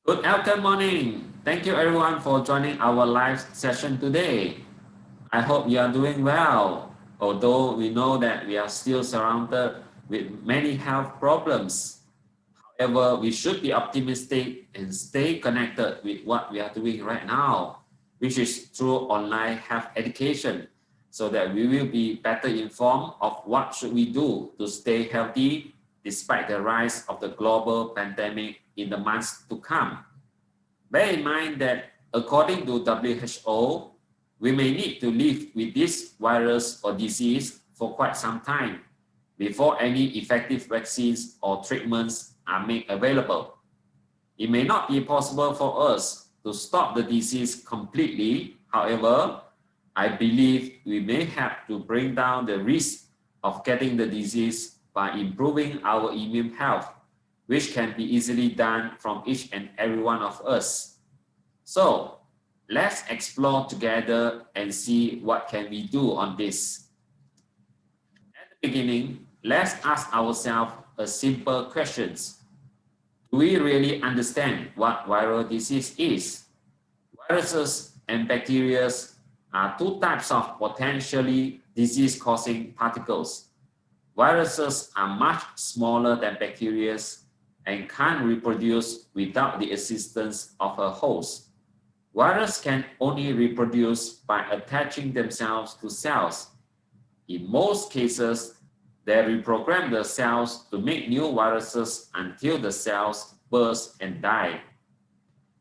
Good morning. Thank you everyone for joining our live session today. I hope you are doing well, although we know that we are still surrounded with many health problems. However, we should be optimistic and stay connected with what we are doing right now, which is through online health education, so that we will be better informed of what should we do to stay healthy despite the rise of the global pandemic in the months to come. Bear in mind that according to WHO, we may need to live with this virus or disease for quite some time before any effective vaccines or treatments are made available. It may not be possible for us to stop the disease completely. However, I believe we may have to bring down the risk of getting the disease by improving our immune health, which can be easily done from each and every one of us. So let's explore together and see what can we do on this. At the beginning, let's ask ourselves a simple question. Do we really understand what viral disease is? Viruses and bacteria are two types of potentially disease-causing particles. Viruses are much smaller than bacteria and can't reproduce without the assistance of a host. Viruses can only reproduce by attaching themselves to cells. In most cases, they reprogram the cells to make new viruses until the cells burst and die.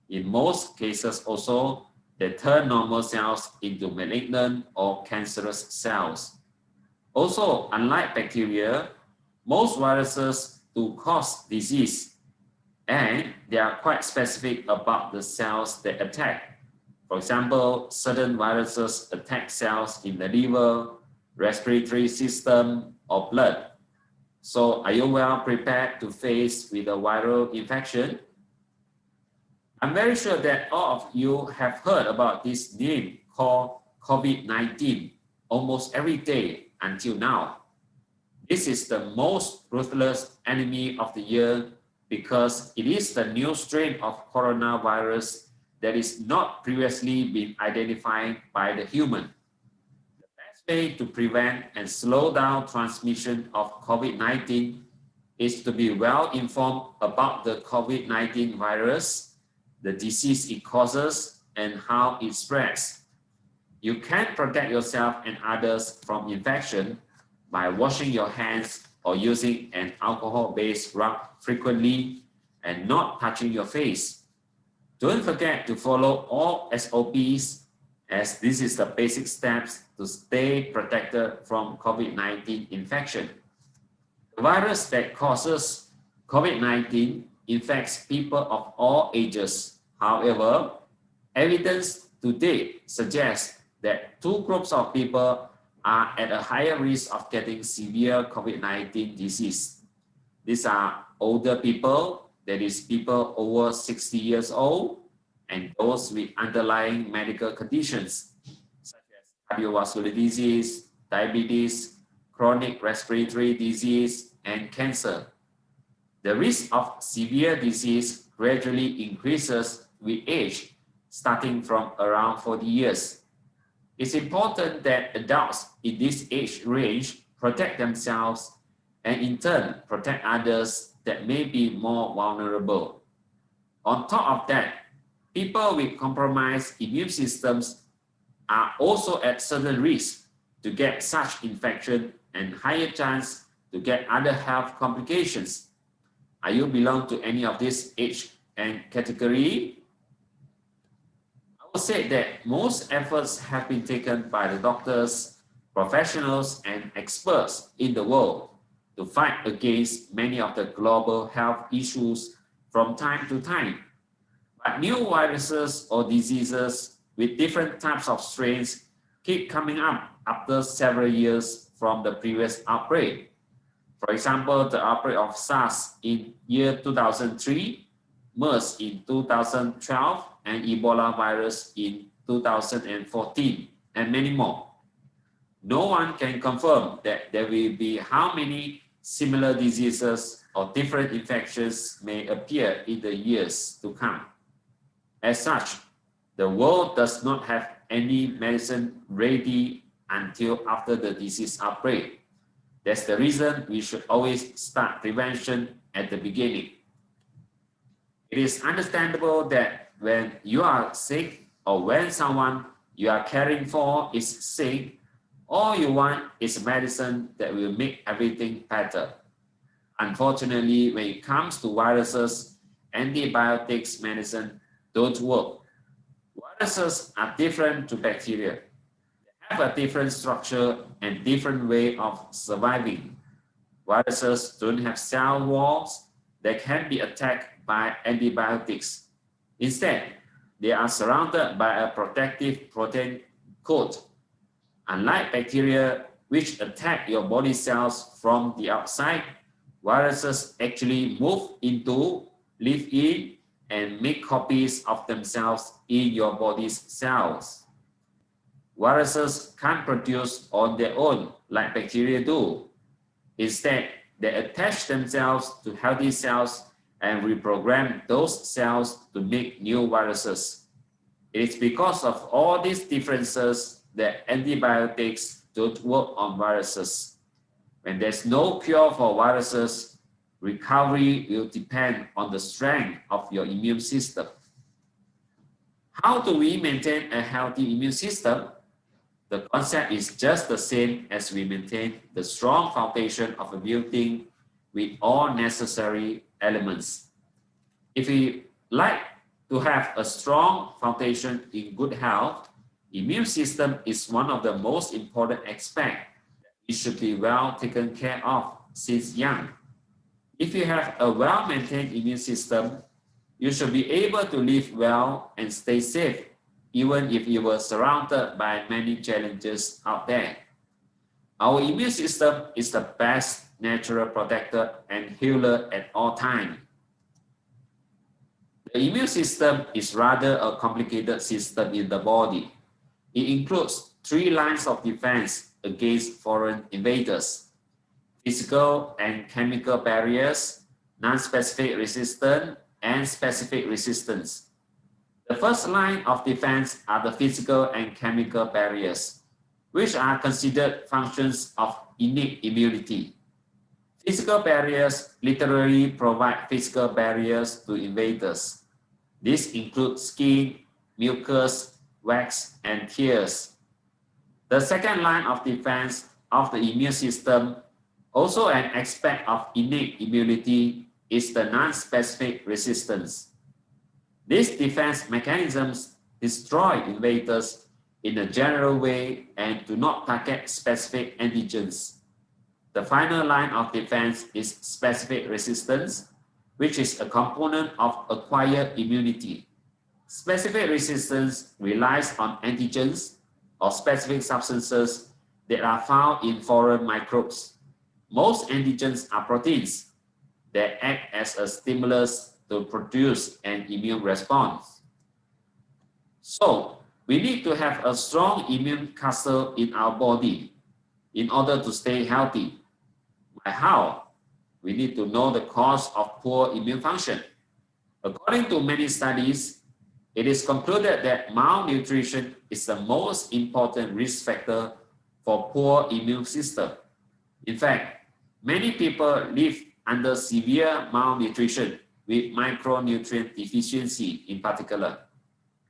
In most cases also, they turn normal cells into malignant or cancerous cells. Also, unlike bacteria, most viruses do cause disease, and they are quite specific about the cells they attack. For example, certain viruses attack cells in the liver, respiratory system, or blood. So are you well prepared to face with a viral infection? I'm very sure that all of you have heard about this name called COVID-19 almost every day until now. This is the most ruthless enemy of the year because it is the new strain of coronavirus that is not previously been identified by the human. The best way to prevent and slow down transmission of COVID-19 is to be well informed about the COVID-19 virus, the disease it causes, and how it spreads. You can protect yourself and others from infection by washing your hands or using an alcohol-based rub frequently and not touching your face. Don't forget to follow all SOPs, as this is the basic steps to stay protected from COVID-19 infection. The virus that causes COVID-19 infects people of all ages. However, evidence to date suggests that two groups of people are at a higher risk of getting severe COVID-19 disease. These are older people, that is people over 60 years old, and those with underlying medical conditions such as cardiovascular disease, diabetes, chronic respiratory disease, and cancer. The risk of severe disease gradually increases with age, starting from around 40 years. It's important that adults in this age range protect themselves and in turn protect others that may be more vulnerable. On top of that, people with compromised immune systems are also at certain risk to get such infection and higher chance to get other health complications. Are you belong to any of this age and category? I would say that most efforts have been taken by the doctors, professionals, and experts in the world to fight against many of the global health issues from time to time. But new viruses or diseases with different types of strains keep coming up after several years from the previous outbreak. For example, the outbreak of SARS in year 2003, MERS in 2012, and Ebola virus in 2014, and many more. No one can confirm that there will be how many similar diseases or different infections may appear in the years to come. As such, the world does not have any medicine ready until after the disease outbreak. That's the reason we should always start prevention at the beginning. It is understandable that when you are sick or when someone you are caring for is sick, all you want is medicine that will make everything better. Unfortunately, when it comes to viruses, antibiotics medicine don't work. Viruses are different to bacteria. They have a different structure and different way of surviving. Viruses don't have cell walls that can be attacked by antibiotics. Instead, they are surrounded by a protective protein coat. Unlike bacteria, which attack your body cells from the outside, viruses actually move into, live in, and make copies of themselves in your body's cells. Viruses can't produce on their own like bacteria do. Instead, they attach themselves to healthy cells and reprogram those cells to make new viruses. It is because of all these differences that antibiotics don't work on viruses. When there's no cure for viruses, recovery will depend on the strength of your immune system. How do we maintain a healthy immune system? The concept is just the same as we maintain the strong foundation of a building with all necessary elements. If we like to have a strong foundation in good health, immune system is one of the most important aspects that it should be well taken care of since young. If you have a well-maintained immune system, you should be able to live well and stay safe, even if you were surrounded by many challenges out there. Our immune system is the best natural protector and healer at all times. The immune system is rather a complicated system in the body. It includes 3 lines of defense against foreign invaders: physical and chemical barriers, non-specific resistance, and specific resistance. The first line of defense are the physical and chemical barriers, which are considered functions of innate immunity. Physical barriers literally provide physical barriers to invaders. These include skin, mucus, wax, and tears. The second line of defense of the immune system, also an aspect of innate immunity, is the non-specific resistance. These defense mechanisms destroy invaders in a general way and do not target specific antigens. The final line of defense is specific resistance, which is a component of acquired immunity. Specific resistance relies on antigens or specific substances that are found in foreign microbes. Most antigens are proteins that act as a stimulus to produce an immune response. So, we need to have a strong immune castle in our body in order to stay healthy. By how? We need to know the cause of poor immune function. According to many studies, it is concluded that malnutrition is the most important risk factor for poor immune system. In fact, many people live under severe malnutrition with micronutrient deficiency in particular.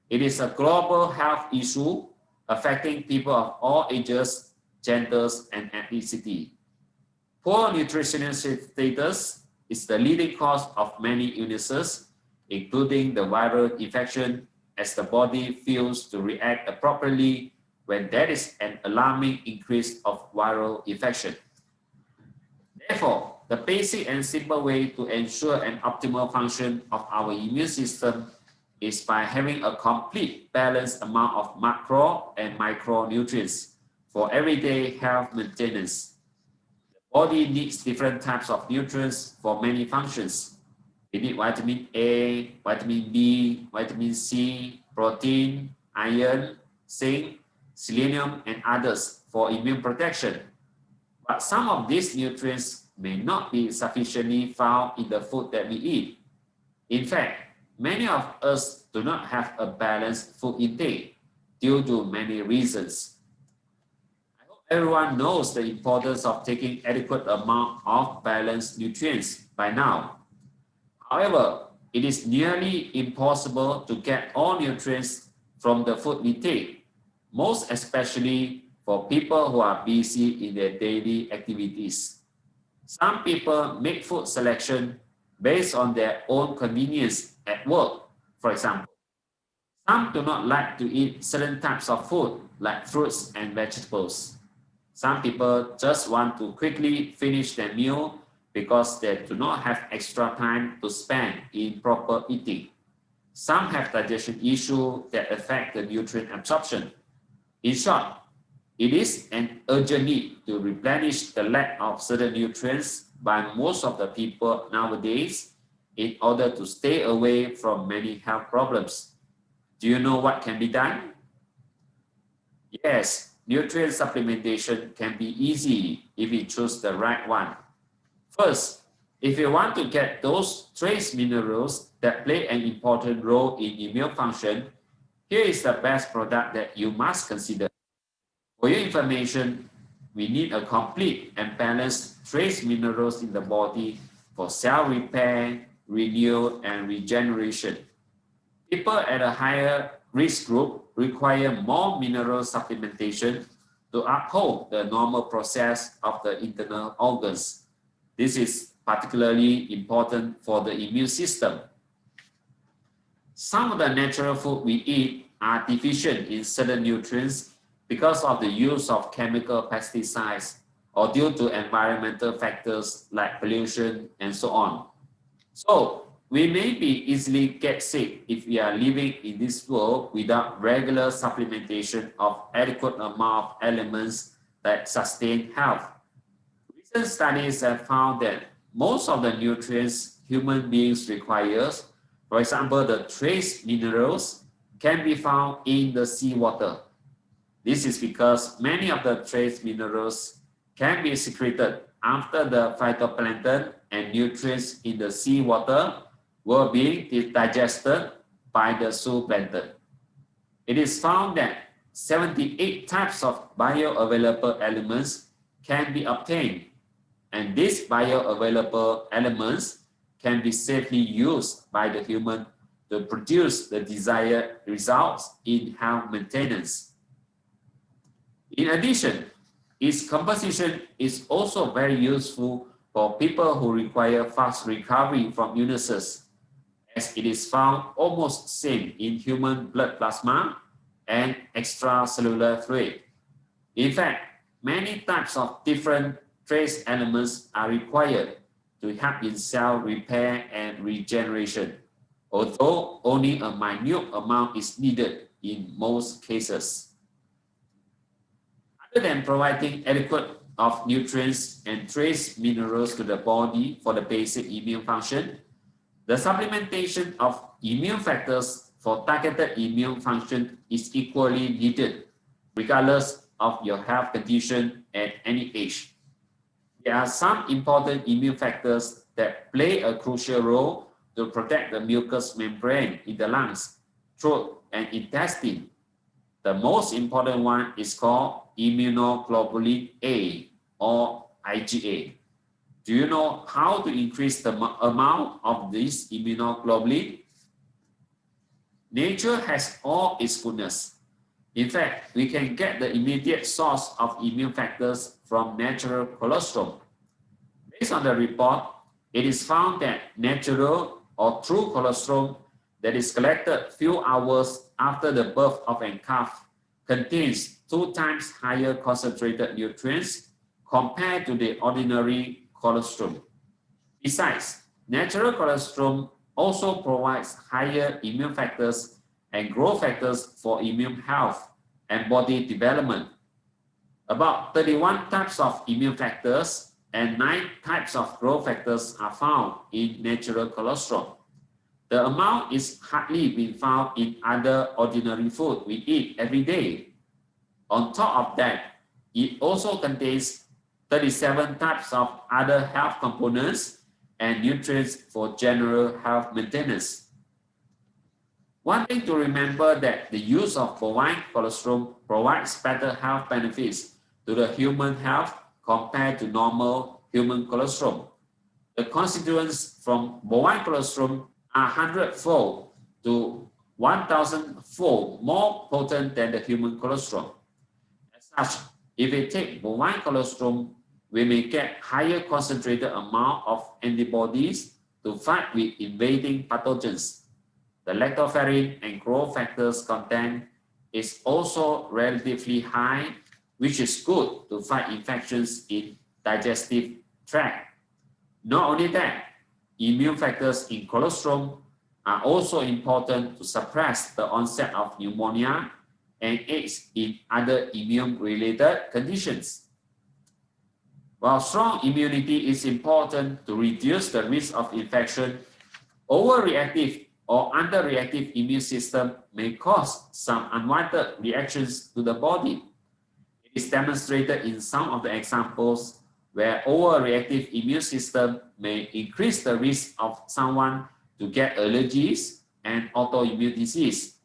It is a global health issue affecting people of all ages, genders, and ethnicity. Poor nutritional status is the leading cause of many illnesses, including the viral infection, as the body fails to react appropriately when there is an alarming increase of viral infection. Therefore, the basic and simple way to ensure an optimal function of our immune system is by having a complete balanced amount of macro and micronutrients for everyday health maintenance. The body needs different types of nutrients for many functions. We need vitamin A, vitamin B, vitamin C, protein, iron, zinc, selenium, and others for immune protection. But some of these nutrients may not be sufficiently found in the food that we eat. In fact, Many of us do not have a balanced food intake due to many reasons. I hope everyone knows the importance of taking adequate amount of balanced nutrients by now. However, it is nearly impossible to get all nutrients from the food we take, most especially for people who are busy in their daily activities. Some people make food selection based on their own convenience at work, for example. Some do not like to eat certain types of food like fruits and vegetables. Some people just want to quickly finish their meal because they do not have extra time to spend in proper eating. Some have digestion issues that affect the nutrient absorption. In short, it is an urgent need to replenish the lack of certain nutrients by most of the people nowadays in order to stay away from many health problems. Do you know what can be done? Yes, nutrient supplementation can be easy if you choose the right one. First, if you want to get those trace minerals that play an important role in immune function, here is the best product that you must consider. For your information, we need a complete and balanced trace minerals in the body for cell repair, renewal, and regeneration. People at a higher risk group require more mineral supplementation to uphold the normal process of the internal organs. This is particularly important for the immune system. Some of the natural food we eat are deficient in certain nutrients because of the use of chemical pesticides or due to environmental factors like pollution and so on. So we may be easily get sick if we are living in this world without regular supplementation of adequate amount of elements that sustain health. Recent studies have found that most of the nutrients human beings require, for example, the trace minerals, can be found in the seawater. This is because many of the trace minerals can be secreted after the phytoplankton and nutrients in the seawater were being digested by the zooplankton. It is found that 78 types of bioavailable elements can be obtained, and these bioavailable elements can be safely used by the human to produce the desired results in health maintenance. In addition, its composition is also very useful for people who require fast recovery from illnesses, as it is found almost same in human blood plasma and extracellular fluid. In fact, many types of different trace elements are required to help in cell repair and regeneration, although only a minute amount is needed in most cases. Other than providing adequate of nutrients and trace minerals to the body for the basic immune function, the supplementation of immune factors for targeted immune function is equally needed, regardless of your health condition at any age. There are some important immune factors that play a crucial role to protect the mucous membrane in the lungs, throat, and intestine. The most important one is called immunoglobulin A or IgA. Do you know how to increase the amount of this immunoglobulin? Nature has all its goodness. In fact, we can get the immediate source of immune factors from natural colostrum. Based on the report, it is found that natural or true colostrum that is collected few hours after the birth of a calf contains 2 times higher concentrated nutrients compared to the ordinary colostrum. Besides, natural colostrum also provides higher immune factors and growth factors for immune health and body development. About 31 types of immune factors and 9 types of growth factors are found in natural colostrum. The amount is hardly been found in other ordinary food we eat every day. On top of that, it also contains 37 types of other health components and nutrients for general health maintenance. One thing to remember that the use of bovine colostrum provides better health benefits to the human health compared to normal human colostrum. The constituents from bovine colostrum are 100-fold to 1,000-fold more potent than the human colostrum. As such, if we take bovine colostrum, we may get higher concentrated amount of antibodies to fight with invading pathogens. The lactoferrin and growth factors content is also relatively high, which is good to fight infections in digestive tract. Not only that, immune factors in colostrum are also important to suppress the onset of pneumonia and aids in other immune-related conditions. While strong immunity is important to reduce the risk of infection, overreactive or underreactive immune system may cause some unwanted reactions to the body. It is demonstrated in some of the examples where overreactive immune system may increase the risk of someone to get allergies and autoimmune disease.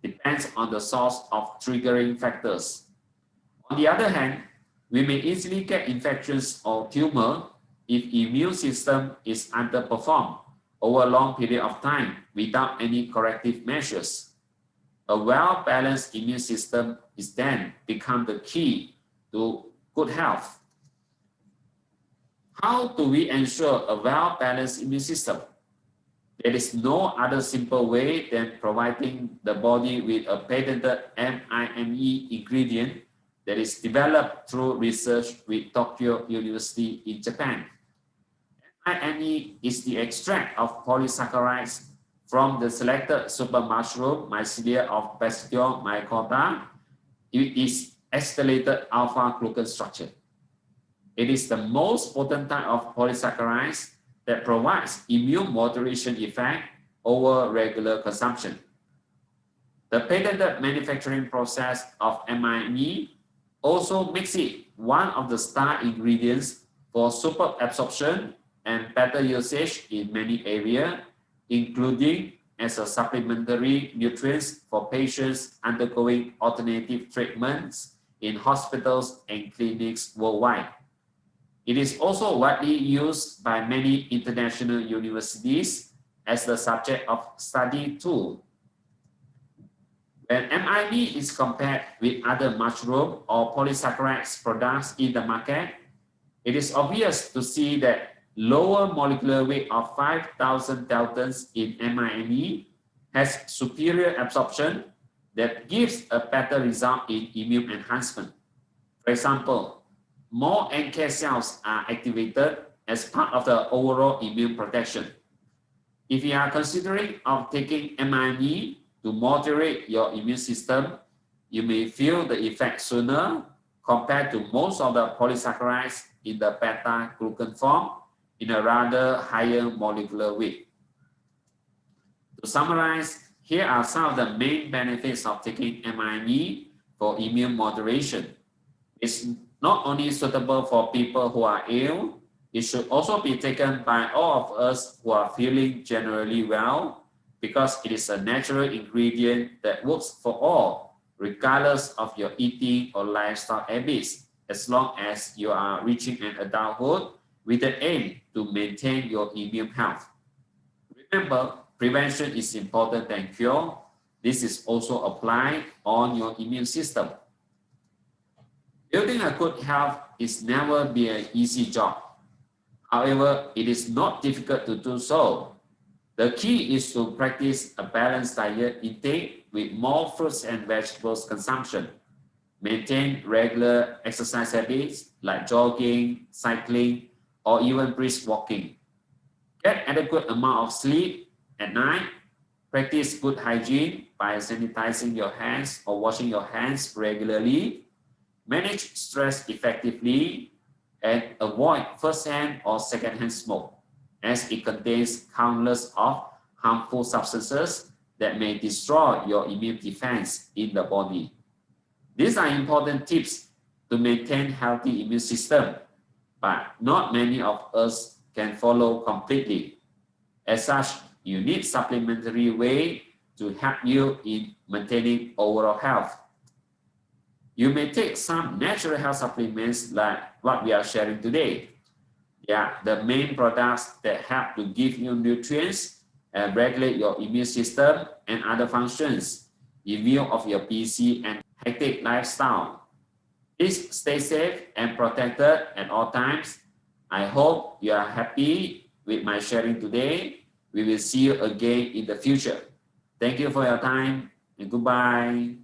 Depends on the source of triggering factors. On the other hand, we may easily get infections or tumor if immune system is underperformed over a long period of time without any corrective measures. A well-balanced immune system is then become the key to good health. How do we ensure a well-balanced immune system? There is no other simple way than providing the body with a patented MIME ingredient that is developed through research with Tokyo University in Japan. MIME is the extract of polysaccharides from the selected super mushroom Mycelia of Basidium mycota. It is acetylated alpha-glucan structure. It is the most potent type of polysaccharides that provides immune moderation effect over regular consumption. The patented manufacturing process of MIME also makes it one of the star ingredients for super absorption and better usage in many areas, including as a supplementary nutrient for patients undergoing alternative treatments in hospitals and clinics worldwide. It is also widely used by many international universities as the subject of study tool. When MIME is compared with other mushroom or polysaccharides products in the market, it is obvious to see that lower molecular weight of 5,000 daltons in MIME has superior absorption that gives a better result in immune enhancement. For example, more NK cells are activated as part of the overall immune protection. If you are considering of taking MIME to moderate your immune system, you may feel the effect sooner compared to most of the polysaccharides in the beta-glucan form in a rather higher molecular weight. To summarize, here are some of the main benefits of taking MIME for immune moderation. It's not only suitable for people who are ill, it should also be taken by all of us who are feeling generally well because it is a natural ingredient that works for all, regardless of your eating or lifestyle habits, as long as you are reaching an adulthood with the aim to maintain your immune health. Remember, prevention is important than cure. This is also applied on your immune system. Building a good health is never be an easy job. However, it is not difficult to do so. The key is to practice a balanced diet intake with more fruits and vegetables consumption. Maintain regular exercise habits like jogging, cycling, or even brisk walking. Get adequate amount of sleep at night. Practice good hygiene by sanitizing your hands or washing your hands regularly. Manage stress effectively and avoid first-hand or second-hand smoke, as it contains countless of harmful substances that may destroy your immune defense in the body. These are important tips to maintain healthy immune system, but not many of us can follow completely. As such, you need supplementary way to help you in maintaining overall health. You may take some natural health supplements like what we are sharing today. Yeah, the main products that help to give you nutrients and regulate your immune system and other functions in view of your busy and hectic lifestyle. Please stay safe and protected at all times. I hope you are happy with my sharing today. We will see you again in the future. Thank you for your time and goodbye.